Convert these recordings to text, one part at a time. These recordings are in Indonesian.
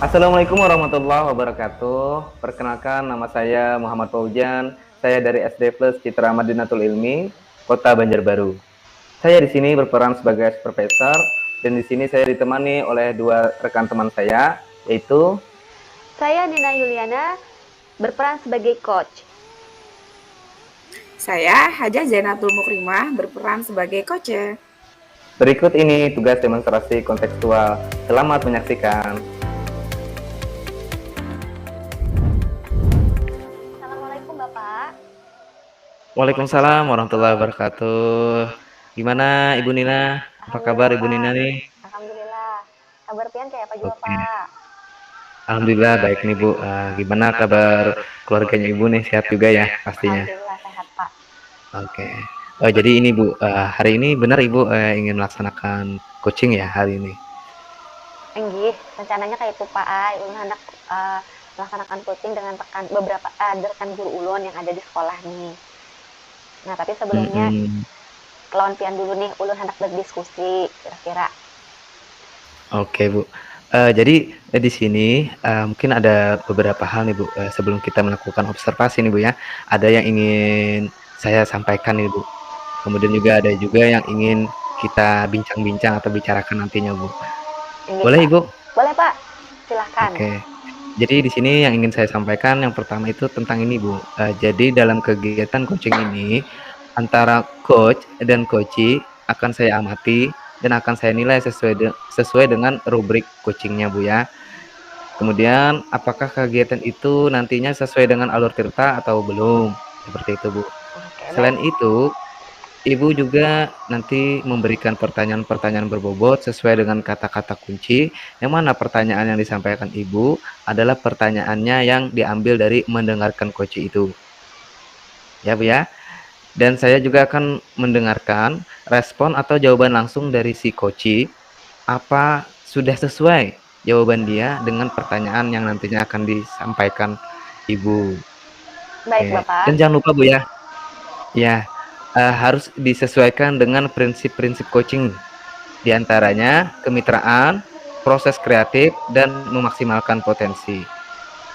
Assalamualaikum warahmatullahi wabarakatuh. Perkenalkan, nama saya Muhammad Faujan. Saya dari SD Plus Citra Madinatul Ilmi, Kota Banjarbaru. Saya di sini berperan sebagai supervisor dan di sini saya ditemani oleh dua rekan teman saya, yaitu Saya Nina Yuliana, berperan sebagai coach. Saya Hajah Zainatul Mukrimah berperan sebagai coach. berikut ini tugas demonstrasi kontekstual. Selamat menyaksikan. Assalamualaikum Bapak. Waalaikumsalam warahmatullahi wabarakatuh. Gimana Ibu Nina? Apa kabar Alhamdulillah Ibu Pak. Nina nih? Alhamdulillah. Kabar pian kayak apa juga Oke. Pak? Alhamdulillah baik nih Bu. Gimana kabar keluarganya Ibu nih? Sehat juga ya pastinya. Alhamdulillah sehat Pak. Oke. Oh jadi ini Bu, hari ini benar Ibu ingin melaksanakan coaching ya hari ini? Enggih, rencananya kayak itu Pak. Ulun hendak melaksanakan coaching dengan beberapa rekan guru ulun yang ada di sekolah nih. Nah, tapi sebelumnya Mm-mm. kelawan pian dulu nih, ulun hendak berdiskusi kira-kira. Oke Bu. Jadi di sini mungkin ada beberapa hal nih Bu. Sebelum kita melakukan observasi nih Bu ya, ada yang ingin saya sampaikan nih Bu. Kemudian juga ada juga yang ingin kita bincang-bincang atau bicarakan nantinya Bu. Enggih Boleh Pak. Ibu? Boleh Pak? Silahkan. Oke. Jadi di sini yang ingin saya sampaikan yang pertama itu tentang ini Bu. Jadi dalam kegiatan coaching ini antara coach dan coachee akan saya amati dan akan saya nilai sesuai dengan rubrik coachingnya Bu ya. Kemudian apakah kegiatan itu nantinya sesuai dengan alur cerita atau belum? Seperti itu Bu. Oke, baik. Selain itu, Ibu juga nanti memberikan pertanyaan-pertanyaan berbobot sesuai dengan kata-kata kunci, yang mana pertanyaan yang disampaikan Ibu adalah pertanyaannya yang diambil dari mendengarkan coach itu. Ya, Bu ya. Dan saya juga akan mendengarkan respon atau jawaban langsung dari si coach, apa sudah sesuai jawaban dia dengan pertanyaan yang nantinya akan disampaikan Ibu. Baik Oke. Bapak. Dan jangan lupa Bu ya, ya, harus disesuaikan dengan prinsip-prinsip coaching. Di antaranya kemitraan, proses kreatif, dan memaksimalkan potensi.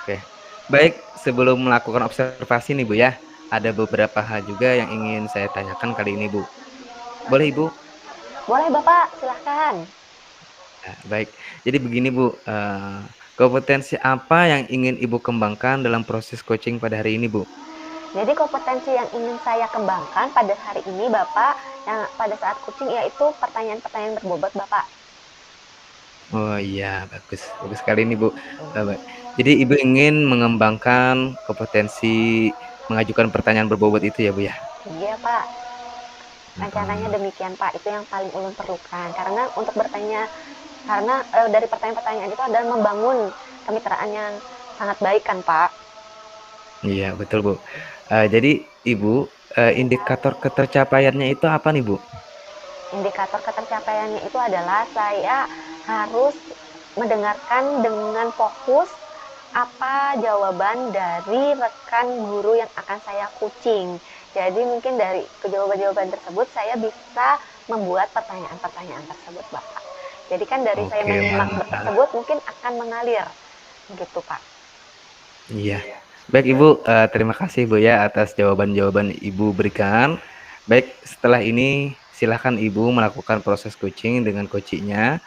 Oke. Baik, sebelum melakukan observasi nih Bu ya, ada beberapa hal juga yang ingin saya tanyakan kali ini Bu. Boleh Ibu? Boleh Bapak, silahkan. Nah, baik. Jadi begini Bu, kompetensi apa yang ingin Ibu kembangkan dalam proses coaching pada hari ini Bu? Jadi kompetensi yang ingin saya kembangkan pada hari ini Bapak, yang pada saat coaching yaitu pertanyaan-pertanyaan berbobot Bapak. Oh iya, bagus, bagus sekali nih Bu. Baik. Jadi Ibu ingin mengembangkan kompetensi mengajukan pertanyaan berbobot itu ya Bu ya? Iya Pak, rencananya Heeh. demikian Pak, itu yang paling ulun perlukan. Karena untuk bertanya, karena dari pertanyaan-pertanyaan itu adalah membangun kemitraan yang sangat baik kan Pak. Iya, betul Bu. Jadi Ibu, indikator ketercapaiannya itu apa nih Bu? Indikator ketercapaiannya itu adalah saya harus mendengarkan dengan fokus apa jawaban dari rekan guru yang akan saya coaching. Jadi mungkin dari jawaban-jawaban tersebut saya bisa membuat pertanyaan-pertanyaan tersebut, Bapak. Jadi kan dari saya Oke, menyimak mantap. tersebut mungkin akan mengalir gitu, Pak. Iya. Baik Ibu, terima kasih Bu ya atas jawaban-jawaban Ibu berikan. Baik, setelah ini silakan Ibu melakukan proses coaching dengan coachingnya.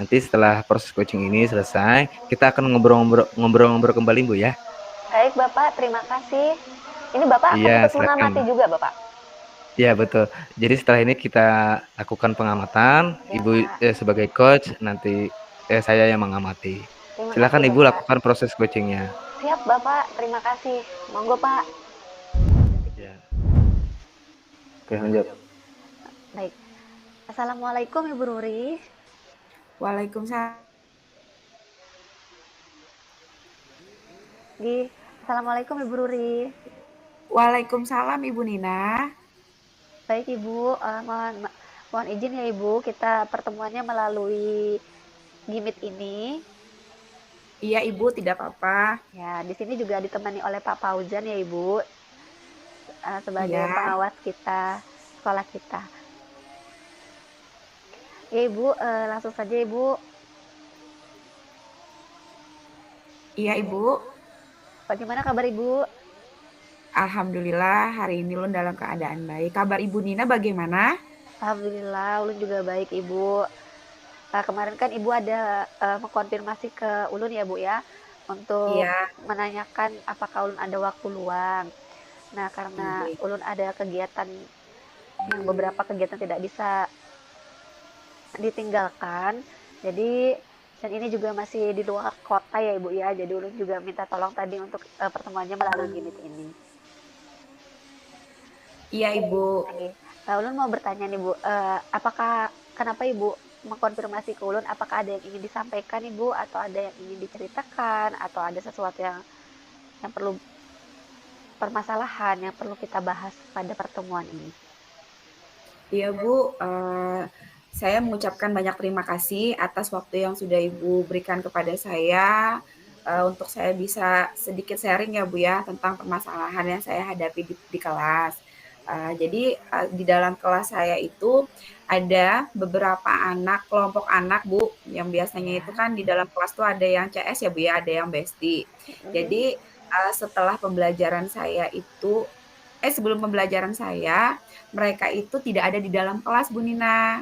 Nanti setelah proses coaching ini selesai, kita akan ngobrol-ngobrol kembali Bu ya. Baik, Bapak, terima kasih. Ini Bapak akan Iya, ikut silakan. mengamati juga, Bapak? Iya betul. Jadi setelah ini kita lakukan pengamatan, Ya, Ibu Pak. sebagai coach, nanti saya yang mengamati. Terima kasih, Silakan Ibu Bapak. lakukan proses coachingnya. Siap, Bapak. Terima kasih. Monggo, Pak. Ya. Oke, lanjut. Baik. Assalamualaikum, Ibu Ruri. Waalaikumsalam. Assalamualaikum, Ibu Ruri. Waalaikumsalam Ibu Nina. Baik, Ibu. Mohon izin ya, Ibu. Kita pertemuannya melalui Gimit ini. Iya Ibu, tidak apa-apa. Ya, di sini juga ditemani oleh Pak Fauzan ya, Ibu. Sebagai Iya. pengawas kita, sekolah kita. Ya, Ibu. Langsung saja, Ibu. Iya, Ibu. Bagaimana kabar Ibu? Alhamdulillah hari ini Ulun dalam keadaan baik. Kabar Ibu Nina bagaimana? Alhamdulillah, ulun juga baik Ibu. Kemarin kan Ibu ada mengkonfirmasi ke ulun ya Bu ya, untuk Iya, menanyakan apakah ulun ada waktu luang. Nah, karena iya. ulun ada kegiatan yang beberapa kegiatan tidak bisa ditinggalkan, jadi dan ini juga masih di luar kota ya Ibu ya, jadi ulun juga minta tolong tadi untuk pertemuannya melalui Meet ini. Iya, Ibu. Oke. Ulun mau bertanya nih Bu, apakah kenapa Ibu mengkonfirmasi ke ulun apakah ada yang ingin disampaikan Ibu atau ada yang ingin diceritakan atau ada sesuatu yang perlu permasalahan yang perlu kita bahas pada pertemuan ini? Iya, Bu. Saya mengucapkan banyak terima kasih atas waktu yang sudah Ibu berikan kepada saya untuk saya bisa sedikit sharing ya, Bu ya, tentang permasalahan yang saya hadapi di kelas. Jadi di dalam kelas saya itu ada beberapa anak, kelompok anak, Bu, yang biasanya itu Ya. kan di dalam kelas tuh ada yang CS ya, Bu ya, ada yang bestie. Mhm. Jadi setelah pembelajaran saya itu sebelum pembelajaran saya, mereka itu tidak ada di dalam kelas, Bu Nina.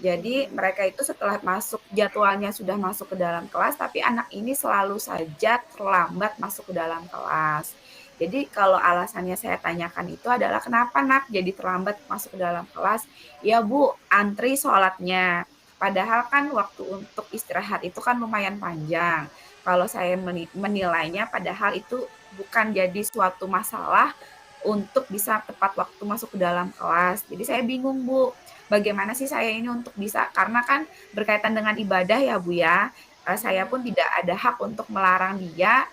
Jadi mereka itu setelah masuk jadwalnya sudah masuk ke dalam kelas, tapi anak ini selalu saja terlambat masuk ke dalam kelas. Jadi kalau alasannya saya tanyakan itu adalah kenapa nak jadi terlambat masuk ke dalam kelas? Ya Bu, antri sholatnya. Padahal kan waktu untuk istirahat itu kan lumayan panjang. Kalau saya menilainya padahal itu bukan jadi suatu masalah untuk bisa tepat waktu masuk ke dalam kelas. Jadi saya bingung Bu, bagaimana sih saya ini untuk bisa, karena kan berkaitan dengan ibadah ya Bu ya, saya pun tidak ada hak untuk melarang dia,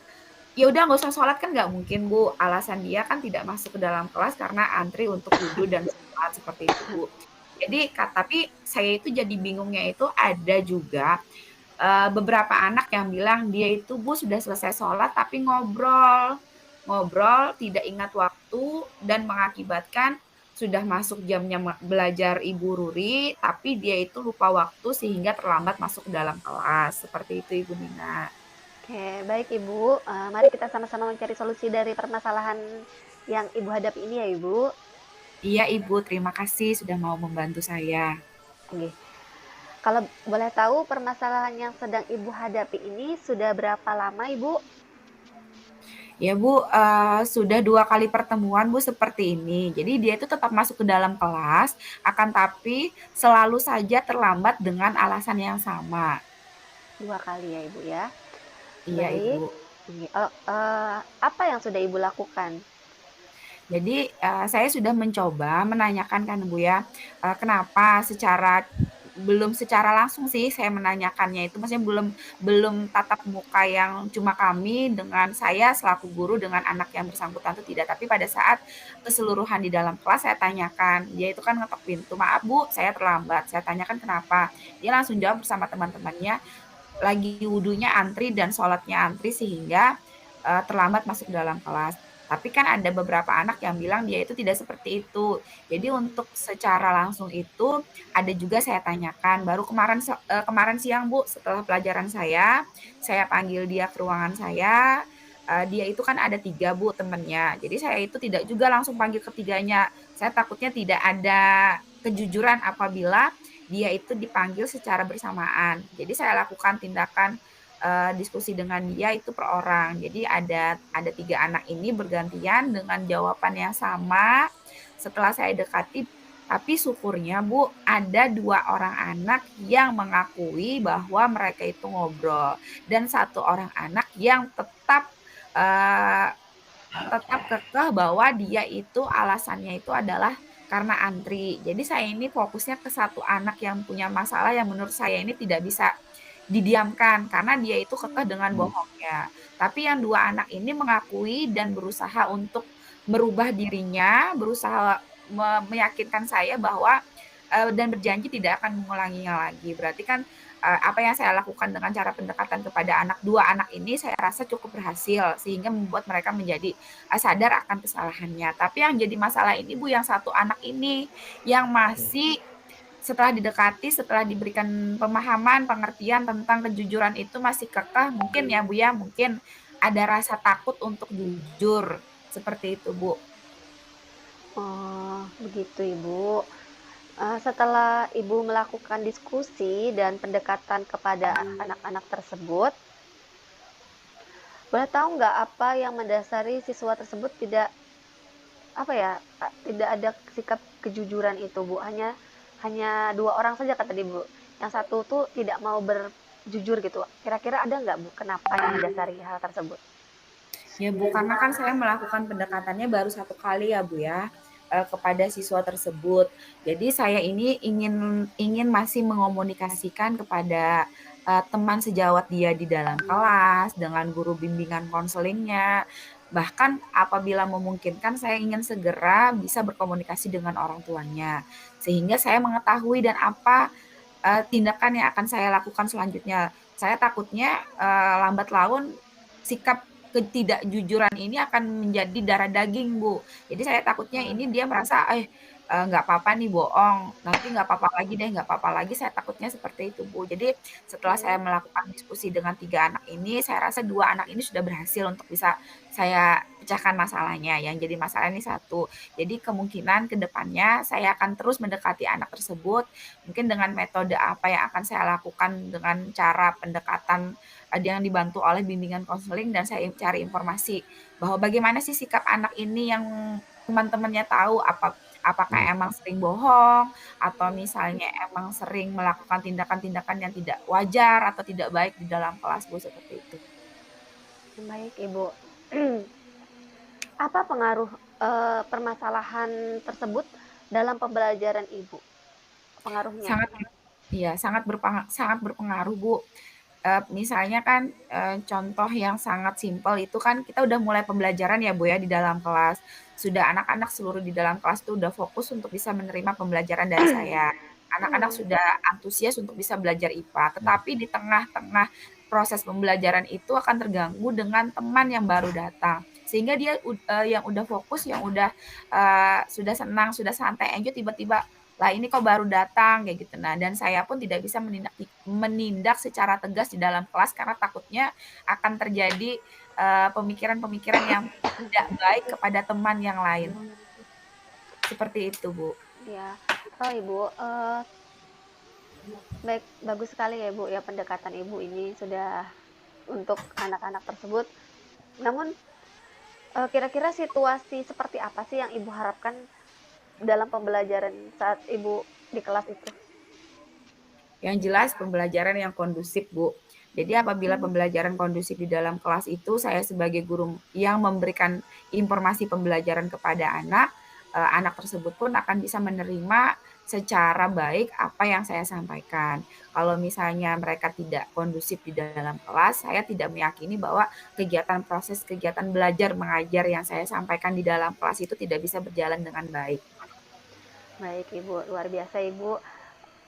ya udah nggak usah sholat kan nggak mungkin Bu, alasan dia kan tidak masuk ke dalam kelas karena antri untuk wudhu dan sholat seperti itu Bu. Jadi tapi saya itu jadi bingungnya itu ada juga beberapa anak yang bilang dia itu Bu sudah selesai sholat tapi ngobrol tidak ingat waktu dan mengakibatkan sudah masuk jamnya belajar Ibu Ruri tapi dia itu lupa waktu sehingga terlambat masuk ke dalam kelas seperti itu Ibu Nina. Oke, baik Ibu. Mari kita sama-sama mencari solusi dari permasalahan yang Ibu hadapi ini ya Ibu. Iya Ibu, terima kasih sudah mau membantu saya. Oke. Kalau boleh tahu permasalahan yang sedang Ibu hadapi ini sudah berapa lama Ibu? Ya Bu, sudah 2 kali pertemuan Bu seperti ini. Jadi dia itu tetap masuk ke dalam kelas, akan tapi selalu saja terlambat dengan alasan yang sama. 2 kali ya Ibu ya. Iya Baik. Ibu. Apa yang sudah Ibu lakukan? Jadi saya sudah mencoba menanyakan kan Bu ya, kenapa belum secara langsung sih saya menanyakannya itu, maksudnya belum belum tatap muka yang cuma kami dengan saya selaku guru dengan anak yang bersangkutan itu tidak, tapi pada saat keseluruhan di dalam kelas saya tanyakan, dia itu kan ngetok pintu, "Maaf Bu, saya terlambat." Saya tanyakan, "Kenapa?" Dia langsung jawab bersama teman-temannya, lagi wudunya antri dan sholatnya antri sehingga terlambat masuk dalam kelas. Tapi kan ada beberapa anak yang bilang dia itu tidak seperti itu. Jadi untuk secara langsung itu ada juga saya tanyakan. Baru kemarin siang Bu, setelah pelajaran saya panggil dia ke ruangan saya. Dia itu kan ada 3 Bu temennya. Jadi saya itu tidak juga langsung panggil ketiganya. Saya takutnya tidak ada kejujuran apabila dia itu dipanggil secara bersamaan. Jadi saya lakukan tindakan diskusi dengan dia itu per orang. Jadi ada 3 anak ini bergantian dengan jawaban yang sama. Setelah saya dekati, tapi syukurnya Bu ada 2 orang anak yang mengakui bahwa mereka itu ngobrol dan 1 orang anak yang eh, tetap kekeh bahwa dia itu alasannya itu adalah karena antri. Jadi saya ini fokusnya ke 1 anak yang punya masalah yang menurut saya ini tidak bisa didiamkan karena dia itu kekeh dengan bohongnya. Tapi yang 2 anak ini mengakui dan berusaha untuk merubah dirinya, berusaha meyakinkan saya bahwa dan berjanji tidak akan mengulanginya lagi. Berarti kan apa yang saya lakukan dengan cara pendekatan kepada 2 anak ini saya rasa cukup berhasil sehingga membuat mereka menjadi sadar akan kesalahannya. Tapi yang jadi masalah ini Bu yang 1 anak ini yang masih setelah didekati, setelah diberikan pemahaman, pengertian tentang kejujuran itu masih kekeh, mungkin ya Bu ya, mungkin ada rasa takut untuk jujur, seperti itu Bu. Oh, begitu Ibu. Setelah Ibu melakukan diskusi dan pendekatan kepada anak-anak tersebut, boleh tahu nggak apa yang mendasari siswa tersebut tidak apa ya tidak ada sikap kejujuran itu Bu, hanya dua orang saja kata Bu, yang satu tuh tidak mau berjujur gitu, kira-kira ada nggak Bu kenapa yang mendasari hal tersebut? Ya Bu, karena kan saya melakukan pendekatannya baru 1 kali ya Bu ya, kepada siswa tersebut. Jadi saya ini ingin masih mengomunikasikan kepada, teman sejawat dia di dalam kelas, dengan guru bimbingan konselingnya, bahkan apabila memungkinkan saya ingin segera bisa berkomunikasi dengan orang tuanya. Sehingga saya mengetahui dan apa, tindakan yang akan saya lakukan selanjutnya. Saya takutnya, lambat laun sikap ketidakjujuran ini akan menjadi darah daging, Bu. Jadi saya takutnya ini dia merasa, nggak apa-apa nih bohong, nanti nggak apa-apa lagi deh, nggak apa-apa lagi, saya takutnya seperti itu, Bu. Jadi setelah saya Hmm, melakukan diskusi dengan 3 anak ini, saya rasa 2 anak ini sudah berhasil untuk bisa saya pecahkan masalahnya, yang jadi masalah ini satu. Jadi kemungkinan ke depannya saya akan terus mendekati anak tersebut, mungkin dengan metode apa yang akan saya lakukan dengan cara pendekatan yang dibantu oleh bimbingan konseling dan saya cari informasi bahwa bagaimana sih sikap anak ini yang teman-temannya tahu apakah Hmm. emang sering bohong atau misalnya emang sering melakukan tindakan-tindakan yang tidak wajar atau tidak baik di dalam kelas Bu seperti itu. baik Ibu. Apa pengaruh permasalahan tersebut dalam pembelajaran Ibu? Pengaruhnya? Sangat iya, sangat berpengaruh Bu. Misalnya kan, contoh yang sangat simpel itu kan kita udah mulai pembelajaran ya, Bu, ya, di dalam kelas. Sudah anak-anak seluruh di dalam kelas tuh udah fokus untuk bisa menerima pembelajaran dari saya. Anak-anak Hmm, sudah antusias untuk bisa belajar IPA, tetapi di tengah-tengah proses pembelajaran itu akan terganggu dengan teman yang baru datang. Sehingga dia yang udah fokus, yang udah, sudah senang, sudah santai, enjoy, tiba-tiba lah ini kok baru datang kayak gitu. Nah, dan saya pun tidak bisa menindak secara tegas di dalam kelas karena takutnya akan terjadi pemikiran-pemikiran yang tidak baik kepada teman yang lain. Seperti itu, Bu. ya. Oh Ibu, baik, bagus sekali ya Ibu ya pendekatan Ibu ini sudah untuk anak-anak tersebut. Namun kira-kira situasi seperti apa sih yang Ibu harapkan dalam pembelajaran saat Ibu di kelas itu? Yang jelas pembelajaran yang kondusif, Bu. Jadi apabila pembelajaran kondusif di dalam kelas itu saya sebagai guru yang memberikan informasi pembelajaran kepada anak, anak tersebut pun akan bisa menerima secara baik apa yang saya sampaikan. Kalau misalnya mereka tidak kondusif di dalam kelas, saya tidak meyakini bahwa proses kegiatan belajar mengajar yang saya sampaikan di dalam kelas itu tidak bisa berjalan dengan baik. Baik Ibu, luar biasa Ibu.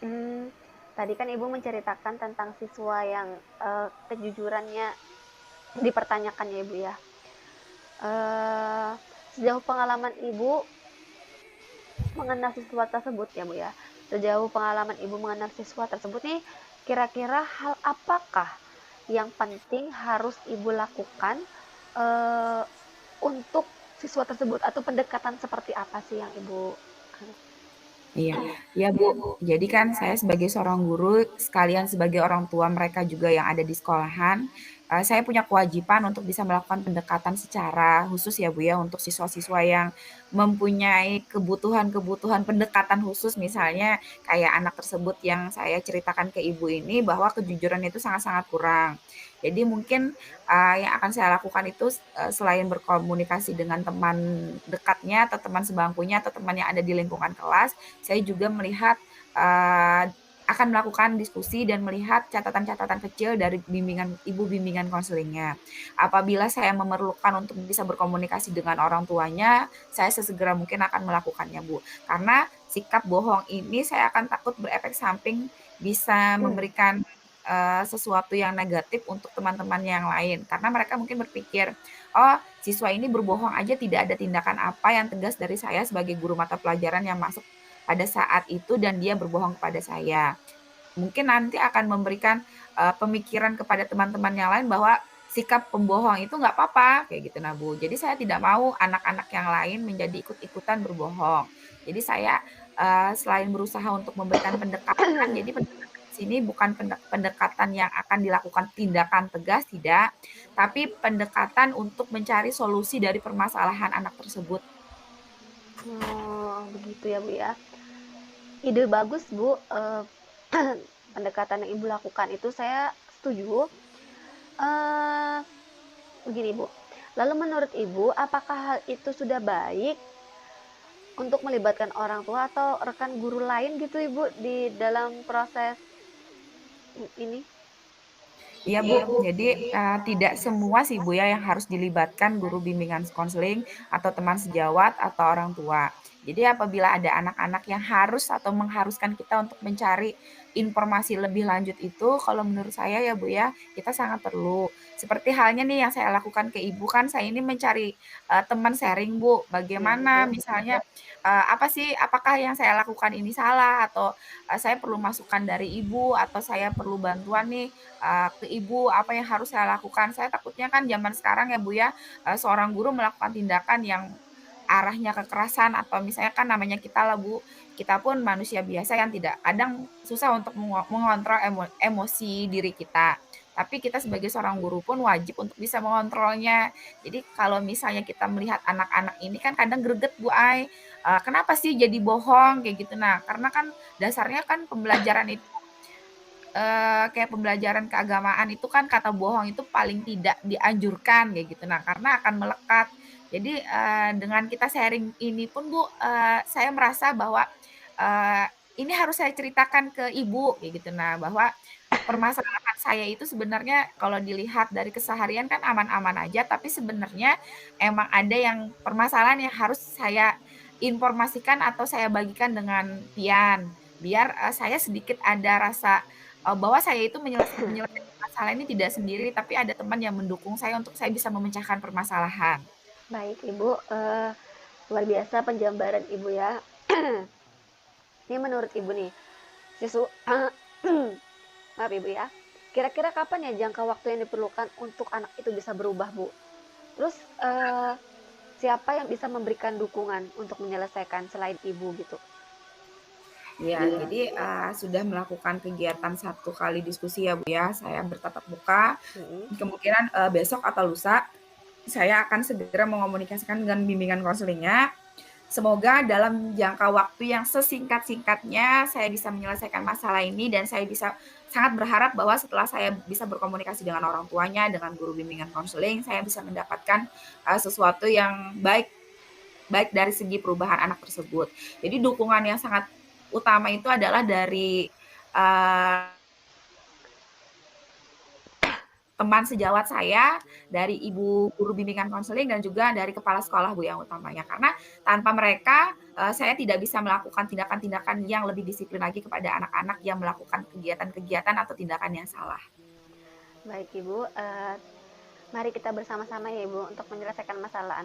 Hmm, tadi kan Ibu menceritakan tentang siswa yang kejujurannya dipertanyakan ya Ibu ya. Eh, sejauh pengalaman Ibu mengenal siswa tersebut ya Bu ya. Sejauh pengalaman Ibu mengenal siswa tersebut nih, kira-kira hal apakah yang penting harus Ibu lakukan eh, untuk siswa tersebut atau pendekatan seperti apa sih yang Ibu? Iya, iya Bu. Jadi kan saya sebagai seorang guru, sekalian sebagai orang tua mereka juga yang ada di sekolahan, saya punya kewajiban untuk bisa melakukan pendekatan secara khusus ya Bu ya, untuk siswa-siswa yang mempunyai kebutuhan-kebutuhan pendekatan khusus, misalnya kayak anak tersebut yang saya ceritakan ke Ibu ini bahwa kejujuran itu sangat-sangat kurang. Jadi mungkin yang akan saya lakukan itu selain berkomunikasi dengan teman dekatnya atau teman sebangkunya atau teman yang ada di lingkungan kelas, saya juga melihat akan melakukan diskusi dan melihat catatan-catatan kecil dari ibu bimbingan konselingnya. Apabila saya memerlukan untuk bisa berkomunikasi dengan orang tuanya, saya sesegera mungkin akan melakukannya, Bu. Karena sikap bohong ini saya akan takut berefek samping bisa memberikan sesuatu yang negatif untuk teman-teman yang lain. Karena mereka mungkin berpikir, oh siswa ini berbohong aja tidak ada tindakan apa yang tegas dari saya sebagai guru mata pelajaran yang masuk pada saat itu dan dia berbohong kepada saya. Mungkin nanti akan memberikan pemikiran kepada teman-teman yang lain bahwa sikap pembohong itu nggak apa-apa kayak gitu nah Bu. Jadi saya tidak mau anak-anak yang lain menjadi ikut-ikutan berbohong. Jadi saya selain berusaha untuk memberikan pendekatan, jadi pendekatan di sini bukan pendekatan yang akan dilakukan tindakan tegas tidak, tapi pendekatan untuk mencari solusi dari permasalahan anak tersebut. Oh, begitu ya Bu ya. Ide bagus Bu. Pendekatan yang Ibu lakukan itu saya setuju. Eh, Begini Bu. Lalu menurut Ibu, apakah hal itu sudah baik untuk melibatkan orang tua atau rekan guru lain gitu Ibu di dalam proses ini? Iya Bu, jadi tidak semua sih Bu ya yang harus dilibatkan guru bimbingan konseling atau teman sejawat atau orang tua. Jadi apabila ada anak-anak yang harus atau mengharuskan kita untuk mencari informasi lebih lanjut itu, kalau menurut saya ya Bu ya, kita sangat perlu. Seperti halnya nih yang saya lakukan ke Ibu kan, saya ini mencari teman sharing Bu, Iya bagaimana Ibu. misalnya apa sih, apakah yang saya lakukan ini salah atau saya perlu masukan dari Ibu atau saya perlu bantuan nih ke ibu apa yang harus saya lakukan. Saya takutnya kan zaman sekarang ya Bu ya, seorang guru melakukan tindakan yang arahnya kekerasan atau misalnya kan namanya kita lah Bu, kita pun manusia biasa yang tidak kadang susah untuk mengontrol emosi diri kita. Tapi kita sebagai seorang guru pun wajib untuk bisa mengontrolnya. Jadi kalau misalnya kita melihat anak-anak ini kan kadang greget Bu Ai, kenapa sih jadi bohong kayak gitu. Nah, karena kan dasarnya kan pembelajaran itu kayak pembelajaran keagamaan itu kan kata bohong itu paling tidak dianjurkan kayak gitu. Nah, karena akan melekat. Jadi dengan kita sharing ini pun Bu, saya merasa bahwa eee, ini harus saya ceritakan ke Ibu kayak gitu. Nah, bahwa permasalahan saya itu sebenarnya kalau dilihat dari keseharian kan aman-aman aja, tapi sebenarnya emang ada yang permasalahan yang harus saya informasikan atau saya bagikan dengan pian, biar saya sedikit ada rasa bahwa saya itu menyelesaikan masalah ini tidak sendiri, tapi ada teman yang mendukung saya untuk saya bisa memecahkan permasalahan. Baik Ibu, luar biasa penjambaran Ibu ya. Ini menurut Ibu nih, sisu maaf Ibu ya. Kira-kira kapan ya jangka waktu yang diperlukan untuk anak itu bisa berubah, Bu? Terus siapa yang bisa memberikan dukungan untuk menyelesaikan selain Ibu gitu? Ya, jadi sudah melakukan kegiatan 1 kali diskusi ya Bu ya, saya bertatap muka, kemungkinan besok atau lusa saya akan segera mengomunikasikan dengan bimbingan konselingnya. Semoga dalam jangka waktu yang sesingkat-singkatnya saya bisa menyelesaikan masalah ini dan saya bisa sangat berharap bahwa setelah saya bisa berkomunikasi dengan orang tuanya, dengan guru bimbingan konseling, saya bisa mendapatkan sesuatu yang baik dari segi perubahan anak tersebut. Jadi dukungan yang sangat utama itu adalah dari teman sejawat saya, dari ibu guru bimbingan konseling dan juga dari kepala sekolah Bu yang utamanya. Karena tanpa mereka saya tidak bisa melakukan tindakan-tindakan yang lebih disiplin lagi kepada anak-anak yang melakukan kegiatan-kegiatan atau tindakan yang salah. Baik Ibu, mari kita bersama-sama ya Ibu untuk menyelesaikan masalah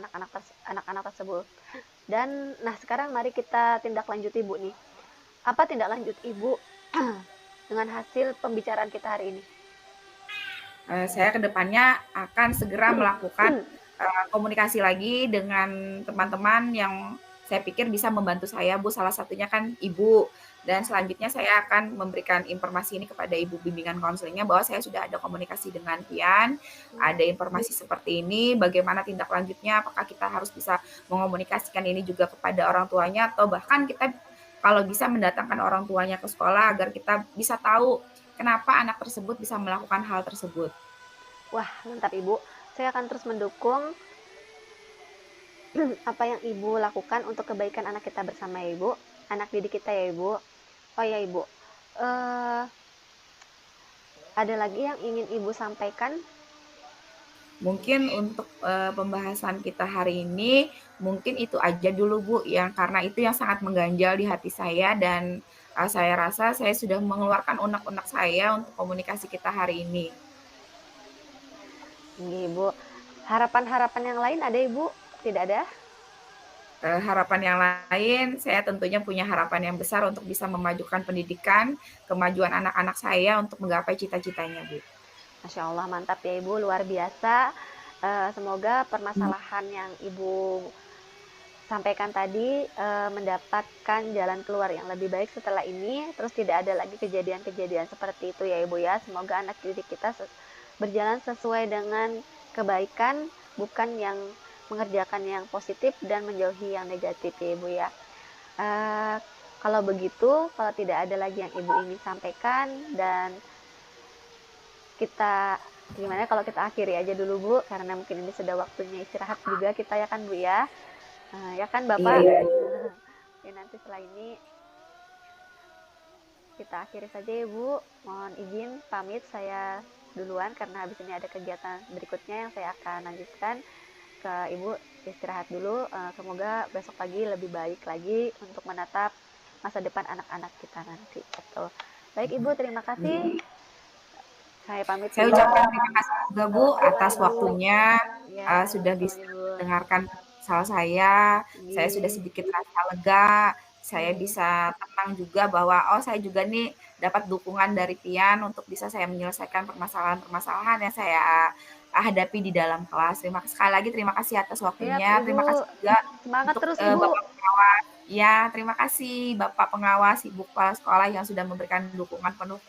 anak-anak tersebut. Dan nah sekarang mari kita tindak lanjut Ibu nih. Apa tindak lanjut Ibu dengan hasil pembicaraan kita hari ini? Saya kedepannya akan segera melakukan komunikasi lagi dengan teman-teman yang saya pikir bisa membantu saya Bu, salah satunya kan Ibu. Dan selanjutnya saya akan memberikan informasi ini kepada Ibu bimbingan konselingnya bahwa saya sudah ada komunikasi dengan Pian, ada informasi seperti ini, bagaimana tindak lanjutnya, apakah kita harus bisa mengomunikasikan ini juga kepada orang tuanya atau bahkan kita kalau bisa mendatangkan orang tuanya ke sekolah agar kita bisa tahu kenapa anak tersebut bisa melakukan hal tersebut. Wah, mantap Ibu. Saya akan terus mendukung apa yang Ibu lakukan untuk kebaikan anak kita bersama ya Ibu. Anak didik kita ya Ibu. Oh ya Ibu, ada lagi yang ingin Ibu sampaikan? Mungkin untuk pembahasan kita hari ini, mungkin itu aja dulu Bu, yang karena itu yang sangat mengganjal di hati saya dan saya rasa saya sudah mengeluarkan unek-unek saya untuk komunikasi kita hari ini. Ibu, harapan-harapan yang lain ada Ibu? Tidak ada? harapan yang lain, saya tentunya punya harapan yang besar untuk bisa memajukan pendidikan, kemajuan anak-anak saya untuk menggapai cita-citanya, Bu. Masya Allah, mantap ya Ibu, luar biasa. Semoga permasalahan yang Ibu sampaikan tadi mendapatkan jalan keluar yang lebih baik setelah ini, terus tidak ada lagi kejadian-kejadian seperti itu ya Ibu ya. Semoga anak didik kita berjalan sesuai dengan kebaikan, bukan yang mengerjakan yang positif dan menjauhi yang negatif ya Ibu ya. Kalau begitu, kalau tidak ada lagi yang Ibu ingin sampaikan, dan kita gimana kalau kita akhiri aja dulu Bu, karena mungkin ini sudah waktunya istirahat juga kita ya kan Bu ya. Ya kan Bapak? Iya. Ya, nanti setelah ini kita akhiri saja ya Bu. Mohon izin pamit saya duluan karena habis ini ada kegiatan berikutnya yang saya akan lanjutkan ke Ibu. Istirahat dulu. Semoga besok pagi lebih baik lagi untuk menatap masa depan anak-anak kita nanti. Betul. Baik Ibu, terima kasih. Saya pamit. Saya ucapkan terima kasih juga Bu atas waktunya, Ya, sudah bisa Ibu. mendengarkan masalah saya sudah Iya. sedikit rasa lega, saya Iya. bisa tenang juga bahwa, oh saya juga nih dapat dukungan dari Pian untuk bisa saya menyelesaikan permasalahan-permasalahan yang saya hadapi di dalam kelas. Sekali lagi terima kasih atas Siap waktunya, Ibu. terima kasih juga Semangat untuk terus Ibu. Bapak pengawas. Ya, terima kasih Bapak pengawas, Ibu kepala sekolah yang sudah memberikan dukungan penuh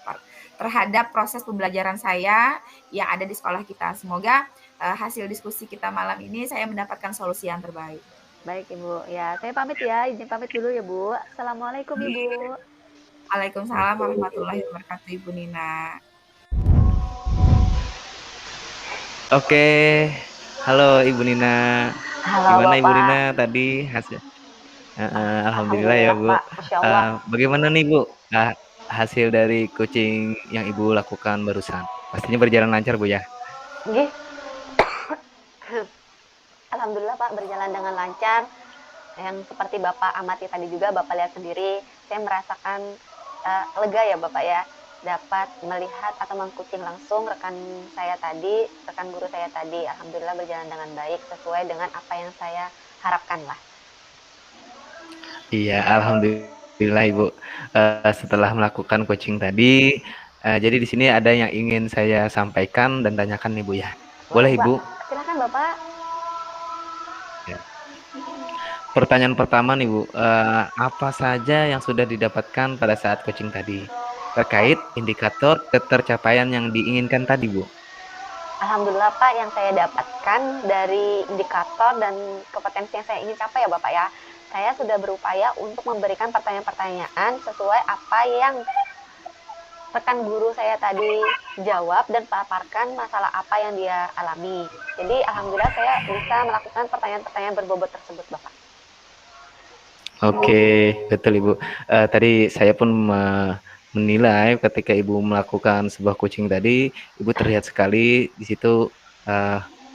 terhadap proses pembelajaran saya yang ada di sekolah kita. Semoga hasil diskusi kita malam ini saya mendapatkan solusi yang terbaik. Baik Ibu. Ya, saya pamit ya. Izin pamit dulu ya Bu. Assalamualaikum Ibu. Waalaikumsalam warahmatullahi wabarakatuh, Ibu Nina. Oke, halo Ibu Nina. Halo Gimana Ibu Bapak. Nina tadi hasil? Alhamdulillah ya Bu. Pak. Masya Allah. Bagaimana nih Bu hasil dari coaching yang Ibu lakukan barusan? Pastinya berjalan lancar Bu ya? Nggih. Alhamdulillah Pak, berjalan dengan lancar. Yang seperti Bapak amati tadi juga, Bapak lihat sendiri, saya merasakan lega ya Bapak ya, dapat melihat atau mengkucing langsung rekan guru saya tadi. Alhamdulillah berjalan dengan baik, sesuai dengan apa yang saya harapkan lah. Iya, alhamdulillah Ibu. Setelah melakukan coaching tadi, jadi di sini ada yang ingin saya sampaikan dan tanyakan nih Bu ya. Boleh Ibu? Silakan Bapak. Ya. Pertanyaan pertama nih Bu, apa saja yang sudah didapatkan pada saat coaching tadi terkait indikator ketercapaian yang diinginkan tadi Bu? Alhamdulillah Pak, yang saya dapatkan dari indikator dan kompetensi yang saya ingin capai ya Bapak ya, saya sudah berupaya untuk memberikan pertanyaan-pertanyaan sesuai apa yang rekan guru saya tadi jawab dan paparkan masalah apa yang dia alami. Jadi alhamdulillah saya bisa melakukan pertanyaan-pertanyaan berbobot tersebut Bapak. Oke, betul Ibu. Tadi saya pun menilai ketika Ibu melakukan sebuah coaching tadi, Ibu terlihat sekali di situ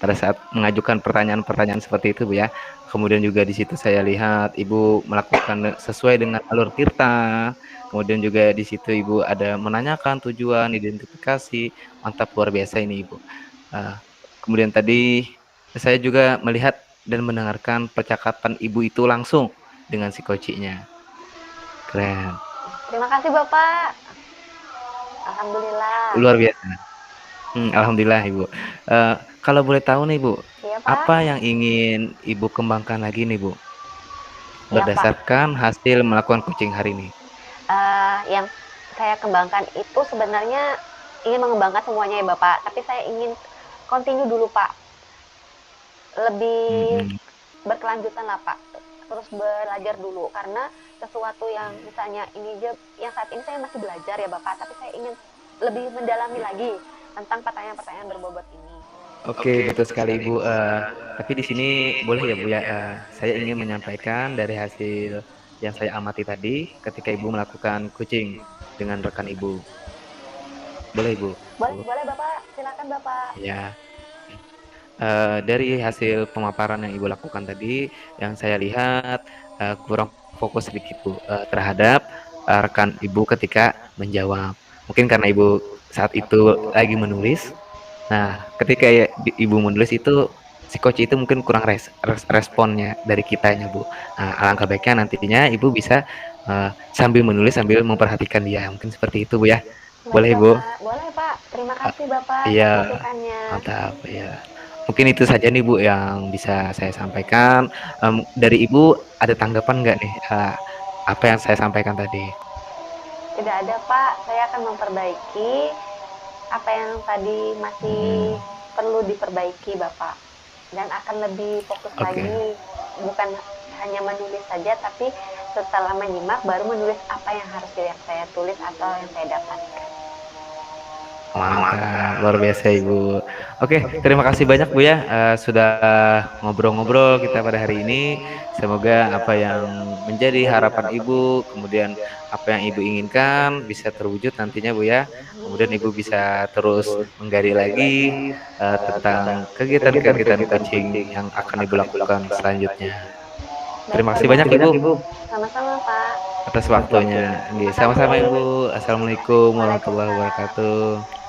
pada saat mengajukan pertanyaan-pertanyaan seperti itu Bu ya. Kemudian juga di situ saya lihat Ibu melakukan sesuai dengan alur tirta. Kemudian juga di situ Ibu ada menanyakan tujuan, identifikasi. Mantap, luar biasa ini Ibu. Kemudian tadi saya juga melihat dan mendengarkan percakapan Ibu itu langsung dengan si coachnya. Keren. Terima kasih Bapak. Alhamdulillah. Luar biasa. Alhamdulillah Ibu. Kalau boleh tahu nih Bu, Iya, Pak. apa yang ingin Ibu kembangkan lagi nih Bu, berdasarkan hasil melakukan coaching hari ini? Yang saya kembangkan itu sebenarnya ingin mengembangkan semuanya ya Bapak, tapi saya ingin continue dulu Pak, lebih berkelanjutan lah Pak, terus belajar dulu, karena sesuatu yang misalnya ini yang saat ini saya masih belajar ya Bapak, tapi saya ingin lebih mendalami lagi tentang pertanyaan-pertanyaan berbobot ini. Oke, betul sekali Ibu. Tapi di sini boleh ya Bu ya, saya ingin menyampaikan dari hasil yang saya amati tadi ketika Ibu melakukan coaching dengan rekan Ibu. Boleh Ibu? Boleh Bapak, silakan Bapak. Ya. Dari hasil pemaparan yang Ibu lakukan tadi, yang saya lihat kurang fokus sedikit Bu terhadap rekan Ibu ketika menjawab. Mungkin karena Ibu saat itu lagi menulis. Nah, ketika Ibu menulis itu si coach itu mungkin kurang responnya dari kitanya, Bu. Nah, alangkah baiknya nantinya Ibu bisa, sambil menulis sambil memperhatikan dia, mungkin seperti itu, Bu, ya. Boleh, Baiklah, Bu? Pak. Boleh, Pak. Terima kasih Bapak atas Iya, masukannya. mantap, iya. Mungkin itu saja nih, Bu, yang bisa saya sampaikan. Dari Ibu ada tanggapan nggak nih, apa yang saya sampaikan tadi? Tidak ada, Pak. Saya akan memperbaiki apa yang tadi masih Mhm, perlu diperbaiki, Bapak. Dan akan lebih fokus oke. lagi, bukan hanya menulis saja, tapi setelah menyimak baru menulis apa yang harus saya tulis atau yang saya dapatkan. Mantap, luar biasa Ibu. Oke, terima kasih banyak Bu ya, sudah ngobrol-ngobrol kita pada hari ini. Semoga apa yang menjadi harapan Ibu, kemudian apa yang Ibu inginkan bisa terwujud nantinya Bu ya. Kemudian Ibu bisa terus menggali lagi tentang kegiatan-kegiatan coaching yang akan Ibu lakukan selanjutnya. Terima Baiklah, kasih Pak. banyak Ibu Sama-sama, Pak. atas waktunya. Nggih, Terima sama-sama kasih. Ibu. Assalamualaikum warahmatullahi Waalaikumsalam. wabarakatuh.